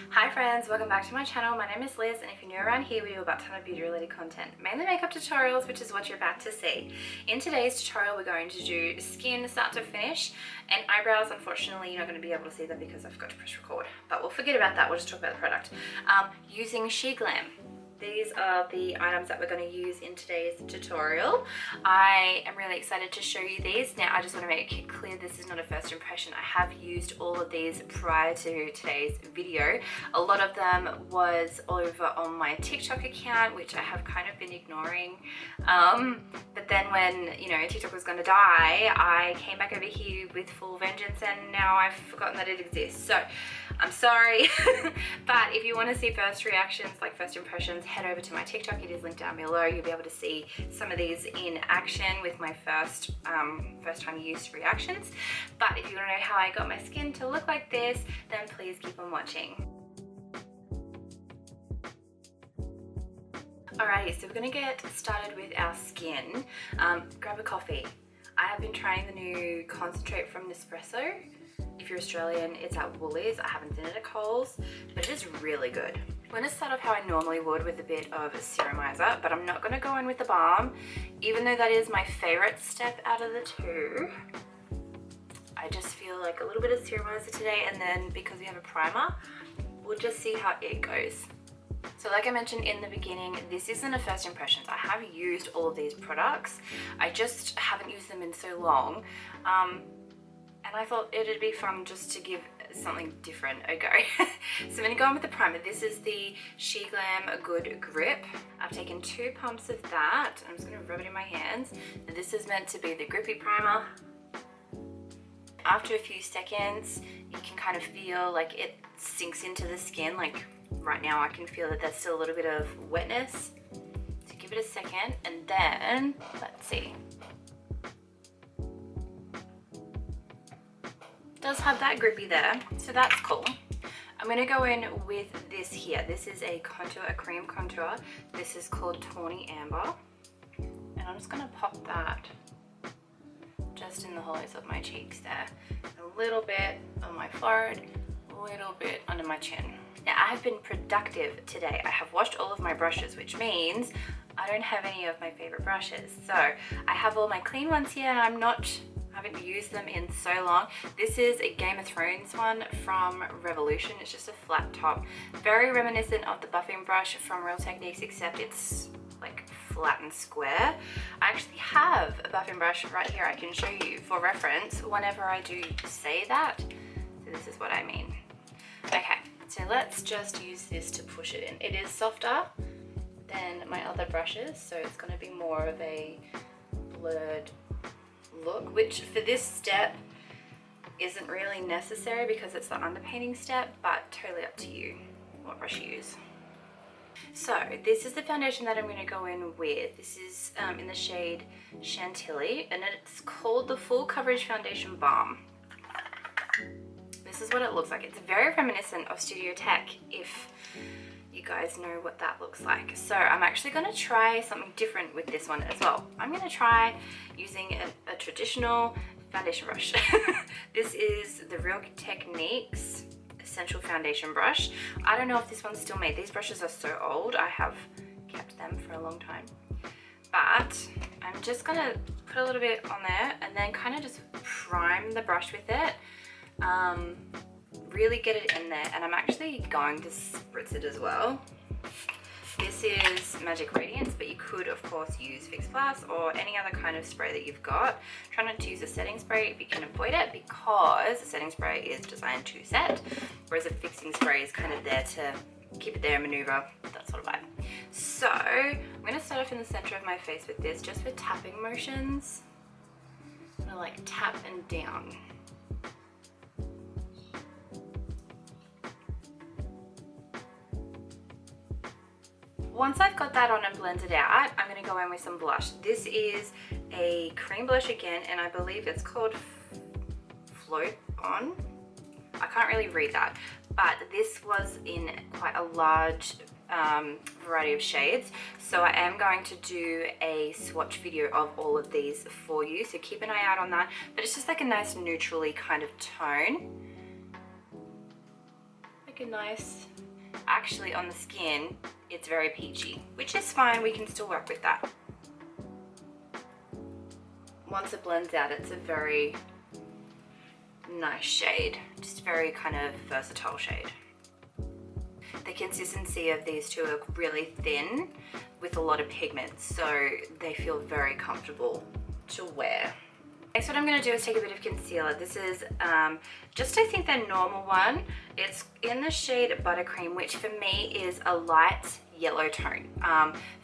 Hi friends, welcome back to my channel. My name is Liz, and if you're new around here, we do about a ton of beauty related content, mainly makeup tutorials, which is what you're about to see. In today's tutorial, we're going to do skin start to finish, and eyebrows. Unfortunately, you're not going to be able to see them because I've got to press record, but we'll forget about that. We'll just talk about the product. Using SHEGLAM. These are the items that we're going to use in today's tutorial. I am really excited to show you these. Now, I just want to make it clear this is not a first impression. I have used all of these prior to today's video. A lot of them was over on my TikTok account, which I have kind of been ignoring. But then when, TikTok was going to die, I came back over here with full vengeance, and now I've forgotten that it exists. So I'm sorry, but if you want to see first reactions, like first impressions, head over to my TikTok. It is linked down below. You'll be able to see some of these in action with my first time use reactions. But if you want to know how I got my skin to look like this, then please keep on watching. Alrighty, so we're going to get started with our skin. Grab a coffee. I have been trying the new concentrate from Nespresso. If you're Australian, it's at Woolies. I haven't seen it at Coles, but it is really good. I'm going to start off how I normally would with a bit of a serumizer, but I'm not going to go in with the balm, even though that is my favorite step out of the two. I just feel like a little bit of serumizer today, and then because we have a primer, we'll just see how it goes. So like I mentioned in the beginning, this isn't a first impressions. I have used all of these products. I just haven't used them in so long. And I thought it'd be fun just to give something different a go. So I'm going to go on with the primer. This is the SHEGLAM Good Grip. I've taken 2 pumps of that. I'm just going to rub it in my hands. And this is meant to be the grippy primer. After a few seconds, you can kind of feel like it sinks into the skin. Like right now I can feel that there's still a little bit of wetness. So give it a second, and then let's see. Does have that grippy there, so that's cool. I'm going to go in with this here. This is a cream contour. This is called Tawny Amber, and I'm just going to pop that just in the hollows of my cheeks there, a little bit on my forehead, a little bit under my chin. Now I have been productive today. I have washed all of my brushes, which means I don't have any of my favorite brushes. So I have all my clean ones here, and I haven't used them in so long. This is a Game of Thrones one from Revolution. It's just a flat top, very reminiscent of the buffing brush from Real Techniques, except it's like flat and square. I actually have a buffing brush right here I can show you for reference whenever I do say that. So this is what I mean. Okay, so let's just use this to push it in. It is softer than my other brushes, so it's going to be more of a blurred look, which for this step isn't really necessary because it's the underpainting step, but totally up to you what brush you use. So this is the foundation that I'm going to go in with. This is in the shade Chantilly, and it's called the Full Coverage Foundation Balm. This is what it looks like. It's very reminiscent of Studio Tech, if you guys know what that looks like. So I'm actually going to try something different with this one as well. I'm going to try using a traditional foundation brush. This is the Real Techniques Essential Foundation Brush. I don't know if this one's still made. These brushes are so old. I have kept them for a long time. But I'm just going to put a little bit on there and then kind of just prime the brush with it. Really get it in there, and I'm actually going to spritz it as well. This is Magic Radiance, but you could of course use Fix Plus or any other kind of spray that you've got. Try not to use a setting spray if you can avoid it, because a setting spray is designed to set, whereas a fixing spray is kind of there to keep it there and maneuver, that sort of vibe. So I'm going to start off in the center of my face with this, just for tapping motions. I'm going to like tap and down. Once I've got that on and blended out, I'm going to go in with some blush. This is a cream blush again, and I believe it's called Float On. I can't really read that, but this was in quite a large variety of shades. So I am going to do a swatch video of all of these for you, so keep an eye out on that. But it's just like a nice neutrally kind of tone. like a nice, actually on the skin, it's very peachy, which is fine, we can still work with that. Once it blends out, it's a very nice shade, just very kind of versatile shade. The consistency of these two are really thin with a lot of pigment, so they feel very comfortable to wear. Next, what I'm going to do is take a bit of concealer. This is just, I think, the normal one. It's in the shade Buttercream, which for me is a light yellow tone.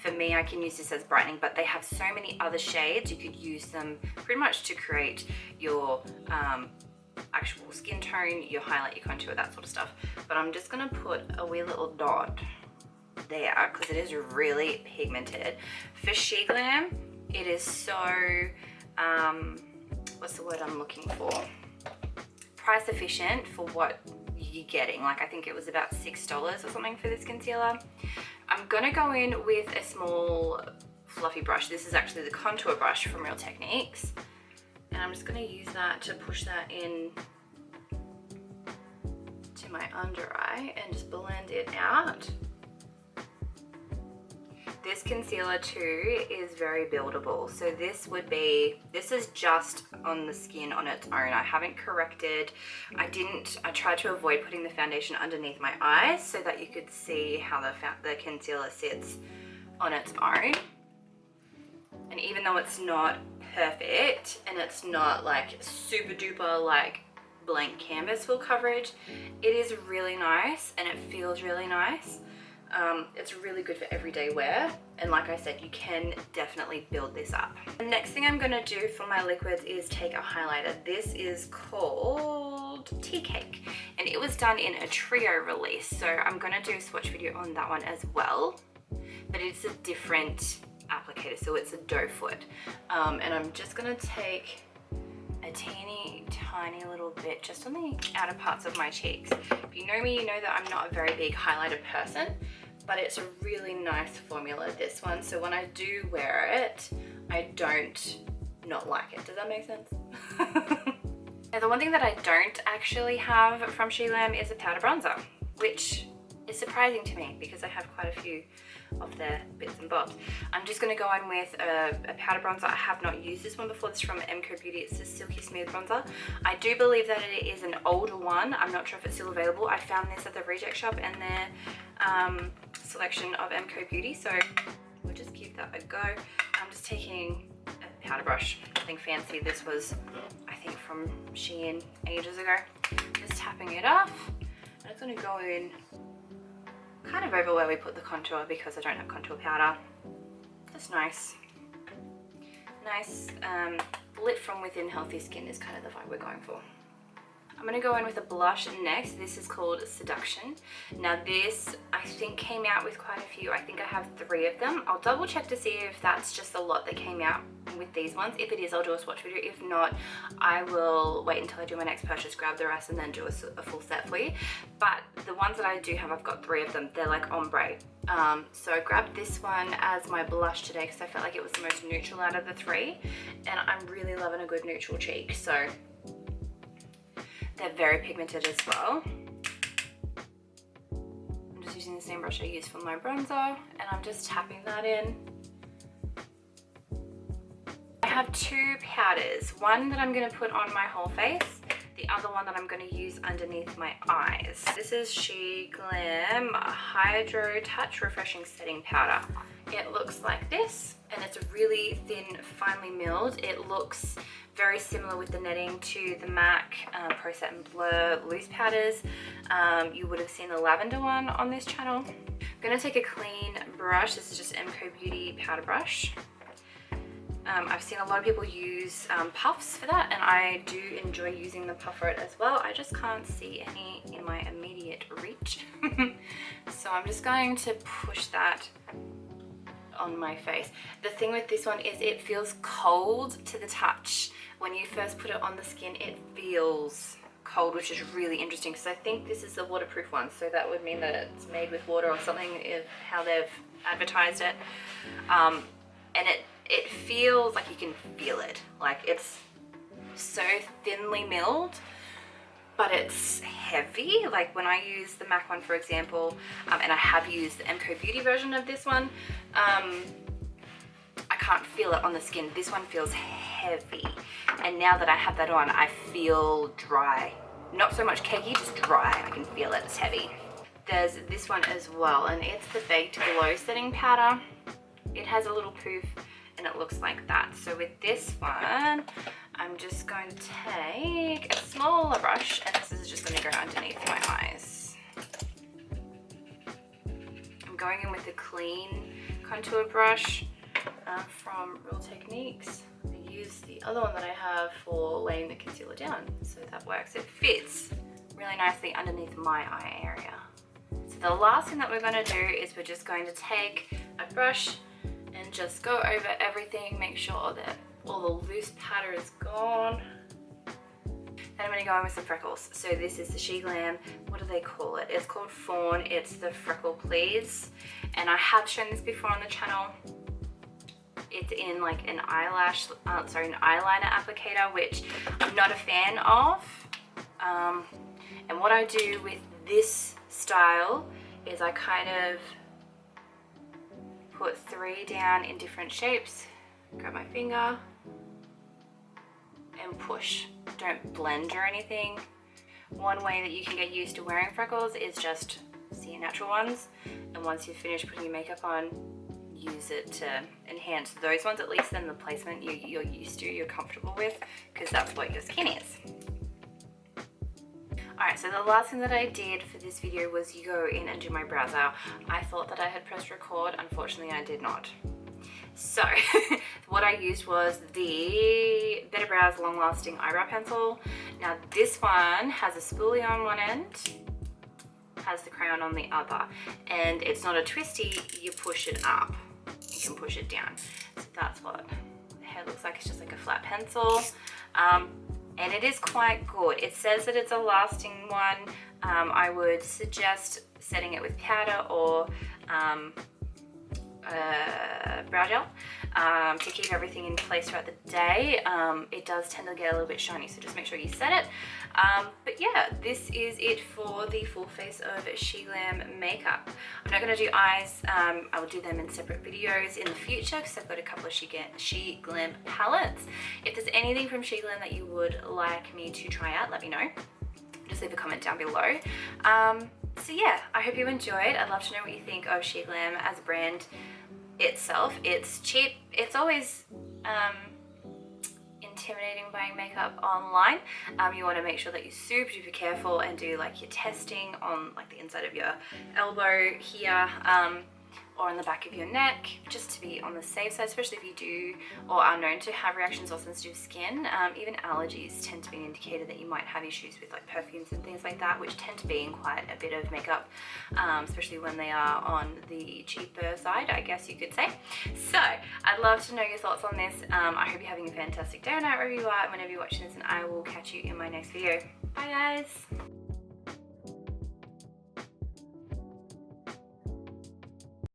For me, I can use this as brightening, but they have so many other shades. You could use them pretty much to create your actual skin tone, your highlight, your contour, that sort of stuff. But I'm just going to put a wee little dot there because it is really pigmented. For SHEGLAM, it is so, what's the word I'm looking for? Price efficient for what you're getting. Like, I think it was about $6 or something for this concealer. I'm gonna go in with a small fluffy brush. This is actually the contour brush from Real Techniques. And I'm just gonna use that to push that in to my under eye and just blend it out. This concealer too is very buildable. So this is just on the skin on its own. I haven't corrected. I tried to avoid putting the foundation underneath my eyes so that you could see how the concealer sits on its own. And even though it's not perfect and it's not like super duper like blank canvas full coverage, it is really nice and it feels really nice. It's really good for everyday wear, and like I said, you can definitely build this up. The next thing I'm going to do for my liquids is take a highlighter. This is called Tea Cake, and it was done in a trio release, so I'm going to do a swatch video on that one as well, but it's a different applicator, so it's a doe foot. And I'm just going to take a teeny tiny little bit just on the outer parts of my cheeks. If you know me, you know that I'm not a very big highlighter person, but it's a really nice formula, this one. So when I do wear it, I don't not like it. Does that make sense? Now, the one thing that I don't actually have from SHEGLAM is a powder bronzer, which is surprising to me because I have quite a few of their bits and bobs. I'm just going to go in with a powder bronzer. I have not used this one before. This is from MCO Beauty. It's the Silky Smooth bronzer. I do believe that it is an older one. I'm not sure if it's still available. I found this at the Reject Shop and their selection of MCO Beauty, so we'll just give that a go. I'm just taking a powder brush, nothing fancy. This was, I think, from Shein ages ago. Just tapping it off. And it's going to go in kind of over where we put the contour because I don't have contour powder. That's nice. Nice lit from within healthy skin is kind of the vibe we're going for. I'm going to go in with a blush next. This is called Seduction. Now this, I think, came out with quite a few. I think I have 3 of them. I'll double check to see if that's just a lot that came out with these ones. If it is, I'll do a swatch video. If not, I will wait until I do my next purchase, grab the rest, and then do a full set for you. But the ones that I do have, I've got 3 of them. They're like ombre. So I grabbed this one as my blush today because I felt like it was the most neutral out of the 3. And I'm really loving a good neutral cheek. So they're very pigmented as well. I'm just using the same brush I used for my bronzer, and I'm just tapping that in. I have 2 powders, one that I'm going to put on my whole face, the other one that I'm going to use underneath my eyes. This is SHEGLAM Hydro Touch Refreshing Setting Powder. It looks like this, and it's really thin, finely milled. It looks very similar with the netting to the MAC Pro Set and Blur loose powders. You would have seen the lavender one on this channel. I'm going to take a clean brush. This is just MCO Beauty powder brush. I've seen a lot of people use puffs for that, and I do enjoy using the puff for it as well. I just can't see any in my immediate reach. So I'm just going to push that on my face. The thing with this one is it feels cold to the touch. When you first put it on the skin, it feels cold, which is really interesting because I think this is a waterproof one, so that would mean that it's made with water or something, is how they've advertised it. And it feels like you can feel it, like it's so thinly milled but it's heavy. Like when I use the MAC one, for example, and I have used the MCO Beauty version of this one, I can't feel it on the skin. This one feels heavy. And now that I have that on, I feel dry. Not so much cakey, just dry. I can feel it, it's heavy. There's this one as well, and it's the Baked Glow Setting Powder. It has a little poof and it looks like that. So with this one, I'm just going to take a smaller brush, and this is just going to go underneath my eyes. I'm going in with a clean contour brush from Real Techniques. I use the other one that I have for laying the concealer down, so that works. It fits really nicely underneath my eye area. So the last thing that we're going to do is we're just going to take a brush and just go over everything, make sure that all the loose powder is gone. Then I'm going to go in with some freckles. So this is the SHEGLAM, what do they call it? It's called Fawn. It's the Freckle Please. And I have shown this before on the channel. It's in like an eyeliner applicator, which I'm not a fan of. And what I do with this style is I kind of put 3 down in different shapes, grab my finger and push. Don't blend or anything. One way that you can get used to wearing freckles is just see your natural ones, and once you've finished putting your makeup on, use it to enhance those ones, at least in the placement you're used to, you're comfortable with, because that's what your skin is. Alright, so the last thing that I did for this video was go in and do my brows out. I thought that I had pressed record, unfortunately I did not. So what I used was the Better Brows Long Lasting Eyebrow Pencil. Now this one has a spoolie on one end, has the crayon on the other, and it's not a twisty, you push it up, you can push it down. So that's what the hair looks like. It's just like a flat pencil. And it is quite good. It says that it's a lasting one. I would suggest setting it with powder or brow gel to keep everything in place throughout the day. It does tend to get a little bit shiny, so just make sure you set it. But yeah, this is it for the full face of SHEGLAM makeup. I'm not going to do eyes. I will do them in separate videos in the future because I've got a couple of SHEGLAM palettes. If there's anything from SHEGLAM that you would like me to try out, let me know. Just leave a comment down below. So yeah, I hope you enjoyed. I'd love to know what you think of SHEGLAM as a brand itself. It's cheap. It's always intimidating buying makeup online. You want to make sure that you're super duper careful and do like your testing on like the inside of your elbow here, or on the back of your neck, just to be on the safe side, especially if you do or are known to have reactions or sensitive skin. Even allergies tend to be an indicator that you might have issues with like perfumes and things like that, which tend to be in quite a bit of makeup, especially when they are on the cheaper side, I guess you could say. So I'd love to know your thoughts on this. I hope you're having a fantastic day or night wherever you are, whenever you're watching this, and I will catch you in my next video. Bye guys.